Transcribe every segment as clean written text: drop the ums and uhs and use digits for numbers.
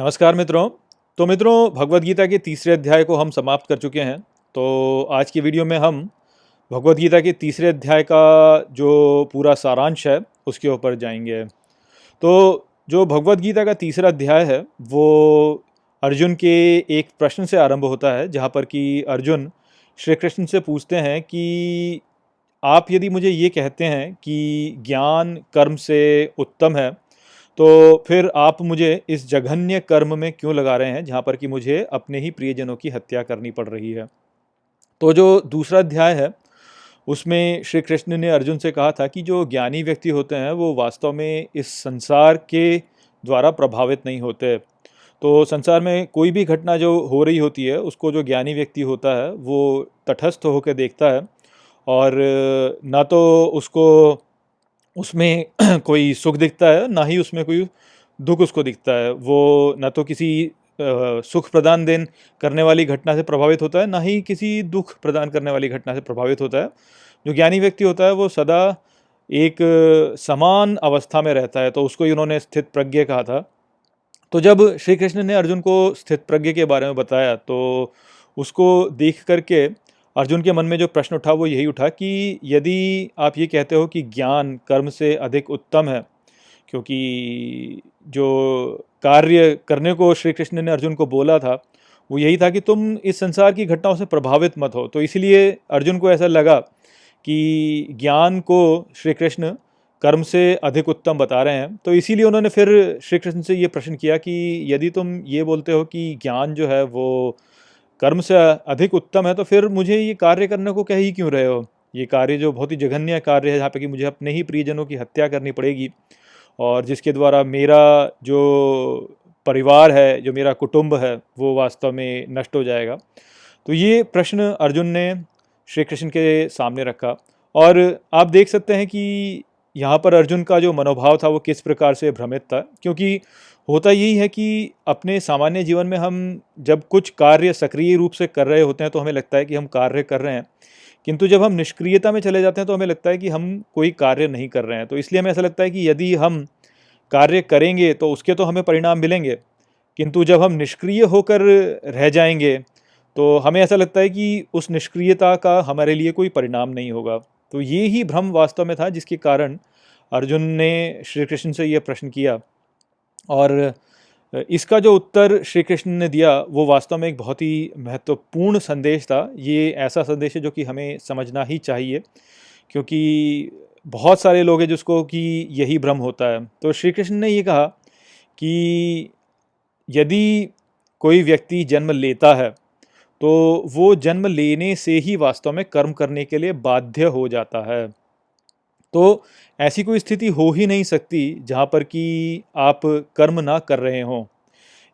नमस्कार मित्रों। तो मित्रों, भगवद गीता के तीसरे अध्याय को हम समाप्त कर चुके हैं। तो आज की वीडियो में हम भगवद गीता के तीसरे अध्याय का जो पूरा सारांश है उसके ऊपर जाएंगे। तो जो भगवद गीता का तीसरा अध्याय है वो अर्जुन के एक प्रश्न से आरंभ होता है, जहाँ पर कि अर्जुन श्री कृष्ण से पूछते हैं कि आप यदि मुझे ये कहते हैं कि ज्ञान कर्म से उत्तम है, तो फिर आप मुझे इस जघन्य कर्म में क्यों लगा रहे हैं, जहाँ पर कि मुझे अपने ही प्रियजनों की हत्या करनी पड़ रही है। तो जो दूसरा अध्याय है उसमें श्री कृष्ण ने अर्जुन से कहा था कि जो ज्ञानी व्यक्ति होते हैं वो वास्तव में इस संसार के द्वारा प्रभावित नहीं होते। तो संसार में कोई भी घटना जो हो रही होती है उसको जो ज्ञानी व्यक्ति होता है वो तटस्थ होकर देखता है, और ना तो उसको उसमें कोई सुख दिखता है, ना ही उसमें कोई दुख उसको दिखता है। वो ना तो किसी सुख प्रदान देन करने वाली घटना से प्रभावित होता है, ना ही किसी दुख प्रदान करने वाली घटना से प्रभावित होता है। जो ज्ञानी व्यक्ति होता है वो सदा एक समान अवस्था में रहता है, तो उसको ही उन्होंने स्थित प्रज्ञ कहा था। तो जब श्री कृष्ण ने अर्जुन को स्थित प्रज्ञ के बारे में बताया तो उसको देख करके अर्जुन के मन में जो प्रश्न उठा वो यही उठा कि यदि आप ये कहते हो कि ज्ञान कर्म से अधिक उत्तम है, क्योंकि जो कार्य करने को श्री कृष्ण ने अर्जुन को बोला था वो यही था कि तुम इस संसार की घटनाओं से प्रभावित मत हो, तो इसलिए अर्जुन को ऐसा लगा कि ज्ञान को श्री कृष्ण कर्म से अधिक उत्तम बता रहे हैं। तो इसीलिए उन्होंने फिर श्री कृष्ण से ये प्रश्न किया कि यदि तुम ये बोलते हो कि ज्ञान जो है वो कर्म से अधिक उत्तम है, तो फिर मुझे ये कार्य करने को कह ही क्यों रहे हो। ये कार्य जो बहुत ही जघन्य कार्य है, जहाँ पे कि मुझे अपने ही प्रियजनों की हत्या करनी पड़ेगी, और जिसके द्वारा मेरा जो परिवार है, जो मेरा कुटुंब है, वो वास्तव में नष्ट हो जाएगा। तो ये प्रश्न अर्जुन ने श्री कृष्ण के सामने रखा, और आप देख सकते हैं कि यहाँ पर अर्जुन का जो मनोभाव था वो किस प्रकार से भ्रमित था। क्योंकि होता यही है कि अपने सामान्य जीवन में हम जब कुछ कार्य सक्रिय रूप से कर रहे होते हैं तो हमें लगता है कि हम कार्य कर रहे हैं, किंतु जब हम निष्क्रियता में चले जाते हैं तो हमें लगता है कि हम कोई कार्य नहीं कर रहे हैं। तो इसलिए हमें ऐसा लगता है कि यदि हम कार्य करेंगे तो उसके तो हमें परिणाम मिलेंगे, किंतु जब हम निष्क्रिय होकर रह जाएंगे तो हमें ऐसा लगता है कि उस निष्क्रियता का हमारे लिए कोई परिणाम नहीं होगा। तो ये ही भ्रम वास्तव में था जिसके कारण अर्जुन ने श्री कृष्ण से यह प्रश्न किया, और इसका जो उत्तर श्री कृष्ण ने दिया वो वास्तव में एक बहुत ही महत्वपूर्ण संदेश था। ये ऐसा संदेश है जो कि हमें समझना ही चाहिए, क्योंकि बहुत सारे लोग हैं जिसको कि यही भ्रम होता है। तो श्री कृष्ण ने ये कहा कि यदि कोई व्यक्ति जन्म लेता है तो वो जन्म लेने से ही वास्तव में कर्म करने के लिए बाध्य हो जाता है। तो ऐसी कोई स्थिति हो ही नहीं सकती जहाँ पर कि आप कर्म ना कर रहे हों,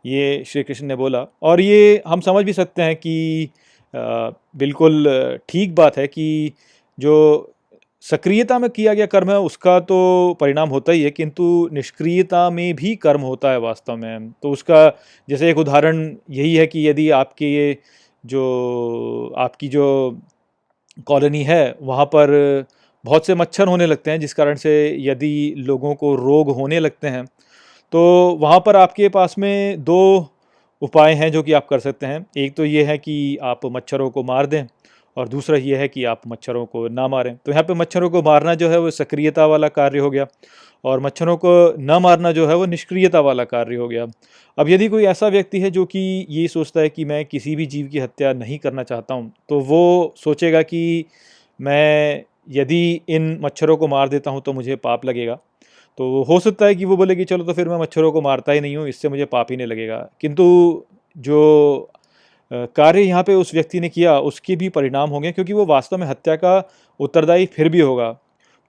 ये श्री कृष्ण ने बोला। और ये हम समझ भी सकते हैं कि बिल्कुल ठीक बात है कि जो सक्रियता में किया गया कर्म है उसका तो परिणाम होता ही है, किंतु निष्क्रियता में भी कर्म होता है वास्तव में। तो उसका जैसे एक उदाहरण यही है कि यदि आपके ये जो आपकी जो कॉलोनी है वहाँ पर बहुत से मच्छर होने लगते हैं, जिस कारण से यदि लोगों को रोग होने लगते हैं तो वहाँ पर आपके पास में दो उपाय हैं जो कि आप कर सकते हैं। एक तो ये है कि आप मच्छरों को मार दें, और दूसरा ये है कि आप मच्छरों को ना मारें। तो यहाँ पे मच्छरों को मारना जो है वो सक्रियता वाला कार्य हो गया, और मच्छरों को न मारना जो है वो निष्क्रियता वाला कार्य हो गया। अब यदि कोई ऐसा व्यक्ति है जो कि ये सोचता है कि मैं किसी भी जीव की हत्या नहीं करना चाहता हूँ, तो वो सोचेगा कि मैं यदि इन मच्छरों को मार देता हूँ तो मुझे पाप लगेगा। तो हो सकता है कि वो बोले कि चलो तो फिर मैं मच्छरों को मारता ही नहीं हूँ, इससे मुझे पाप ही नहीं लगेगा। किंतु जो कार्य यहाँ पे उस व्यक्ति ने किया उसके भी परिणाम होंगे, क्योंकि वो वास्तव में हत्या का उत्तरदायी फिर भी होगा।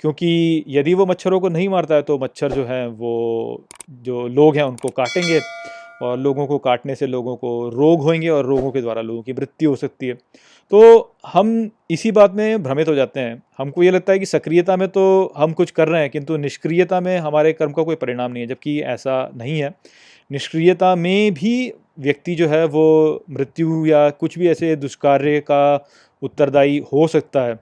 क्योंकि यदि वो मच्छरों को नहीं मारता है तो मच्छर जो है वो जो लोग हैं उनको काटेंगे, और लोगों को काटने से लोगों को रोग होंगे, और रोगों के द्वारा लोगों की मृत्यु हो सकती है। तो हम इसी बात में भ्रमित हो जाते हैं। हमको ये लगता है कि सक्रियता में तो हम कुछ कर रहे हैं, किंतु निष्क्रियता में हमारे कर्म का कोई परिणाम नहीं है, जबकि ऐसा नहीं है। निष्क्रियता में भी व्यक्ति जो है वो मृत्यु या कुछ भी ऐसे दुष्कार्य का उत्तरदायी हो सकता है।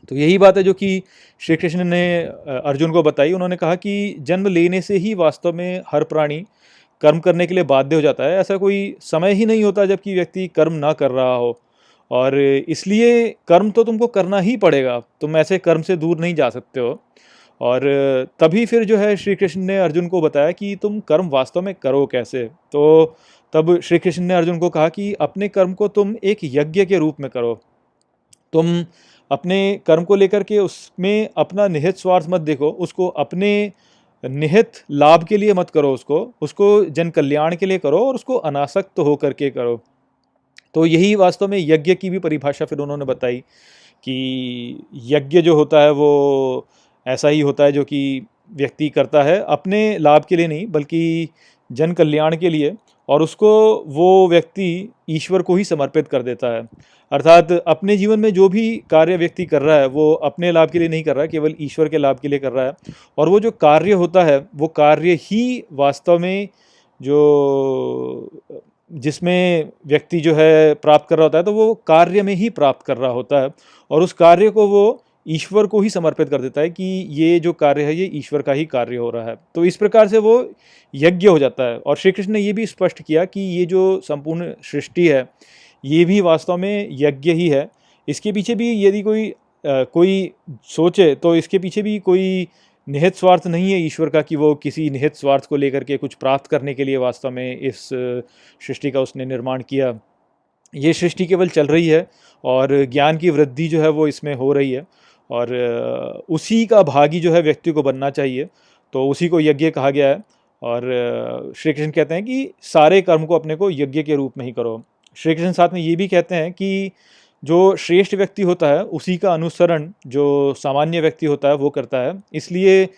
तो यही बात है जो कि श्री कृष्ण ने अर्जुन को बताई। उन्होंने कहा कि जन्म लेने से ही वास्तव में हर प्राणी कर्म करने के लिए बाध्य हो जाता है। ऐसा कोई समय ही नहीं होता जबकि व्यक्ति कर्म ना कर रहा हो, और इसलिए कर्म तो तुमको करना ही पड़ेगा, तुम ऐसे कर्म से दूर नहीं जा सकते हो। और तभी फिर जो है श्री कृष्ण ने अर्जुन को बताया कि तुम कर्म वास्तव में करो कैसे। तो तब श्री कृष्ण ने अर्जुन को कहा कि अपने कर्म को तुम एक यज्ञ के रूप में करो। तुम अपने कर्म को लेकर के उसमें अपना निहित स्वार्थ मत देखो, उसको अपने निहित लाभ के लिए मत करो, उसको जन कल्याण के लिए करो और उसको अनासक्त होकर के करो। तो यही वास्तव में यज्ञ की भी परिभाषा फिर उन्होंने बताई कि यज्ञ जो होता है वो ऐसा ही होता है जो कि व्यक्ति करता है अपने लाभ के लिए नहीं बल्कि जन कल्याण के लिए, और उसको वो व्यक्ति ईश्वर को ही समर्पित कर देता है। अर्थात अपने जीवन में जो भी कार्य व्यक्ति कर रहा है वो अपने लाभ के लिए नहीं कर रहा है, केवल ईश्वर के लाभ के लिए कर रहा है। और वो जो कार्य होता है वो कार्य ही वास्तव में जो जिसमें व्यक्ति जो है प्राप्त कर रहा होता है, तो वो कार्य में ही प्राप्त कर रहा होता है, और उस कार्य को वो ईश्वर को ही समर्पित कर देता है कि ये जो कार्य है ये ईश्वर का ही कार्य हो रहा है। तो इस प्रकार से वो यज्ञ हो जाता है। और श्री कृष्ण ने ये भी स्पष्ट किया कि ये जो संपूर्ण सृष्टि है ये भी वास्तव में यज्ञ ही है। इसके पीछे भी यदि कोई सोचे तो इसके पीछे भी कोई निहित स्वार्थ नहीं है ईश्वर का कि वो किसी निहित स्वार्थ को लेकर के कुछ प्राप्त करने के लिए वास्तव में इस सृष्टि का उसने निर्माण किया। ये सृष्टि केवल चल रही है और ज्ञान की वृद्धि जो है वो इसमें हो रही है, और उसी का भागी जो है व्यक्ति को बनना चाहिए। तो उसी को यज्ञ कहा गया है। और श्री कृष्ण कहते हैं कि सारे कर्म को अपने को यज्ञ के रूप में ही करो। श्री कृष्ण साथ में ये भी कहते हैं कि जो श्रेष्ठ व्यक्ति होता है उसी का अनुसरण जो सामान्य व्यक्ति होता है वो करता है। इसलिए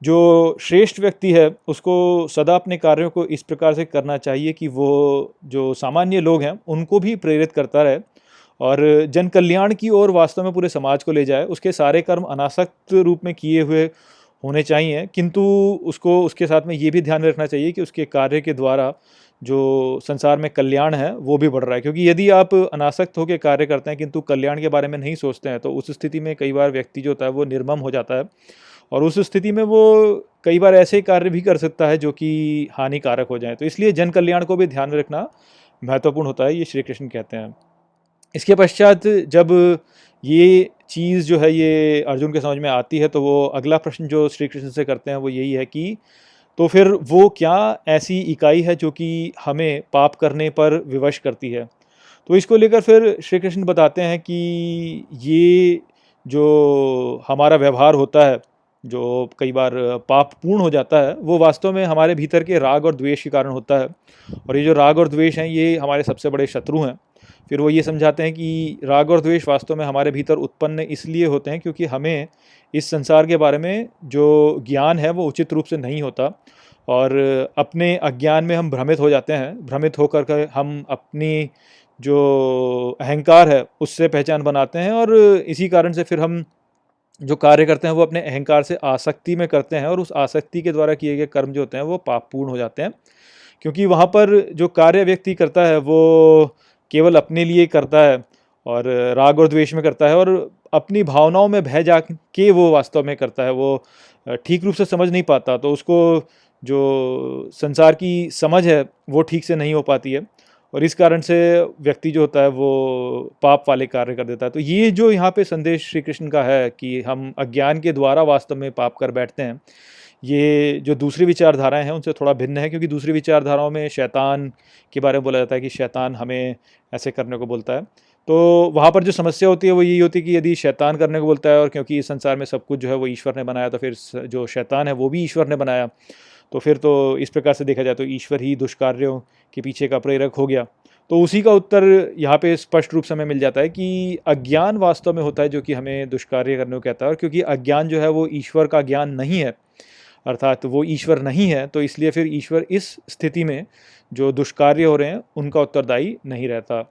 जो श्रेष्ठ व्यक्ति है उसको सदा अपने कार्यों को इस प्रकार से करना चाहिए कि वो जो सामान्य लोग हैं उनको भी प्रेरित करता रहे और जन कल्याण की ओर वास्तव में पूरे समाज को ले जाए। उसके सारे कर्म अनासक्त रूप में किए हुए होने चाहिए, किंतु उसको उसके साथ में ये भी ध्यान रखना चाहिए कि उसके कार्य के द्वारा जो संसार में कल्याण है वो भी बढ़ रहा है। क्योंकि यदि आप अनासक्त होकर कार्य करते हैं किंतु कल्याण के बारे में नहीं सोचते हैं तो उस स्थिति में कई बार व्यक्ति जो होता है वो निर्मम हो जाता है, और उस स्थिति में वो कई बार ऐसे कार्य भी कर सकता है जो कि हानिकारक हो जाए। तो इसलिए जन कल्याण को भी ध्यान में रखना महत्वपूर्ण होता है, ये श्री कृष्ण कहते हैं। इसके पश्चात जब ये चीज़ जो है ये अर्जुन के समझ में आती है तो वो अगला प्रश्न जो श्री कृष्ण से करते हैं वो यही है कि तो फिर वो क्या ऐसी इकाई है जो कि हमें पाप करने पर विवश करती है। तो इसको लेकर फिर श्री कृष्ण बताते हैं कि ये जो हमारा व्यवहार होता है जो कई बार पाप पूर्ण हो जाता है वो वास्तव में हमारे भीतर के राग और द्वेष के कारण होता है, और ये जो राग और द्वेष हैं ये हमारे सबसे बड़े शत्रु हैं। फिर वो ये समझाते हैं कि राग और द्वेष वास्तव में हमारे भीतर उत्पन्न इसलिए होते हैं क्योंकि हमें इस संसार के बारे में जो ज्ञान है वो उचित रूप से नहीं होता, और अपने अज्ञान में हम भ्रमित हो जाते हैं। भ्रमित होकर के हम अपनी जो अहंकार है उससे पहचान बनाते हैं, और इसी कारण से फिर हम जो कार्य करते हैं वो अपने अहंकार से आसक्ति में करते हैं, और उस आसक्ति के द्वारा किए गए कर्म जो होते हैं वो पापपूर्ण हो जाते हैं। क्योंकि वहाँ पर जो कार्य व्यक्ति करता है वो केवल अपने लिए करता है और राग और द्वेष में करता है, और अपनी भावनाओं में बह जा के वो वास्तव में करता है, वो ठीक रूप से समझ नहीं पाता। तो उसको जो संसार की समझ है वो ठीक से नहीं हो पाती है, और इस कारण से व्यक्ति जो होता है वो पाप वाले कार्य कर देता है। तो ये जो यहाँ पे संदेश श्री कृष्ण का है कि हम अज्ञान के द्वारा वास्तव में पाप कर बैठते हैं, ये जो दूसरी विचारधाराएं हैं उनसे थोड़ा भिन्न है। क्योंकि दूसरी विचारधाराओं में शैतान के बारे में बोला जाता है कि शैतान हमें ऐसे करने को बोलता है। तो वहाँ पर जो समस्या होती है वो यही होती है कि यदि शैतान करने को बोलता है और क्योंकि इस संसार में सब कुछ जो है वो ईश्वर ने बनाया, तो फिर जो शैतान है वो भी ईश्वर ने बनाया, तो फिर तो इस प्रकार से देखा जाए तो ईश्वर ही दुष्कार्यों के पीछे का प्रेरक हो गया। तो उसी का उत्तर यहाँ पे स्पष्ट रूप से हमें मिल जाता है कि अज्ञान वास्तव में होता है जो कि हमें दुष्कार्य करने को कहता है। और क्योंकि अज्ञान जो है वो ईश्वर का ज्ञान नहीं है, अर्थात वो ईश्वर नहीं है, तो इसलिए फिर ईश्वर इस स्थिति में जो दुष्कार्य हो रहे हैं उनका उत्तरदायी नहीं रहता।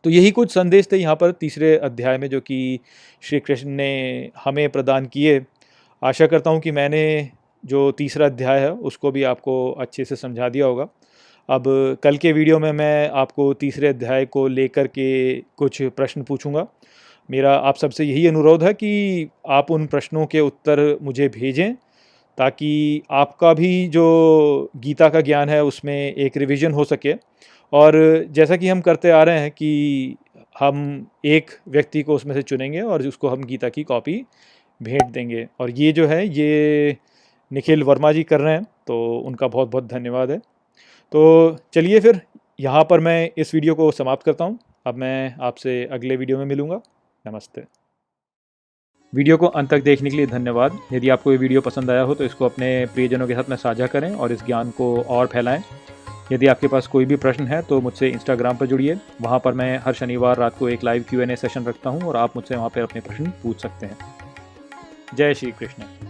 तो यही कुछ संदेश थे यहाँ पर तीसरे अध्याय में जो कि श्री कृष्ण ने हमें प्रदान किए। आशा करता हूँ कि मैंने जो तीसरा अध्याय है उसको भी आपको अच्छे से समझा दिया होगा। अब कल के वीडियो में मैं आपको तीसरे अध्याय को लेकर के कुछ प्रश्न पूछूंगा। मेरा आप सबसे यही अनुरोध है कि आप उन प्रश्नों के उत्तर मुझे भेजें ताकि आपका भी जो गीता का ज्ञान है उसमें एक रिवीजन हो सके। और जैसा कि हम करते आ रहे हैं कि हम एक व्यक्ति को उसमें से चुनेंगे और उसको हम गीता की कॉपी भेंट देंगे, और ये जो है ये निखिल वर्मा जी कर रहे हैं, तो उनका बहुत बहुत धन्यवाद है। तो चलिए फिर यहाँ पर मैं इस वीडियो को समाप्त करता हूँ। अब मैं आपसे अगले वीडियो में मिलूँगा। नमस्ते। वीडियो को अंत तक देखने के लिए धन्यवाद। यदि आपको ये वीडियो पसंद आया हो तो इसको अपने प्रियजनों के साथ में साझा करें और इस ज्ञान को और फैलाएं। यदि आपके पास कोई भी प्रश्न है तो मुझसे इंस्टाग्राम पर जुड़िए। वहाँ पर मैं हर शनिवार रात को एक लाइव Q&A सेशन रखता हूँ और आप मुझसे वहाँ पर अपने प्रश्न पूछ सकते हैं। जय श्री कृष्ण।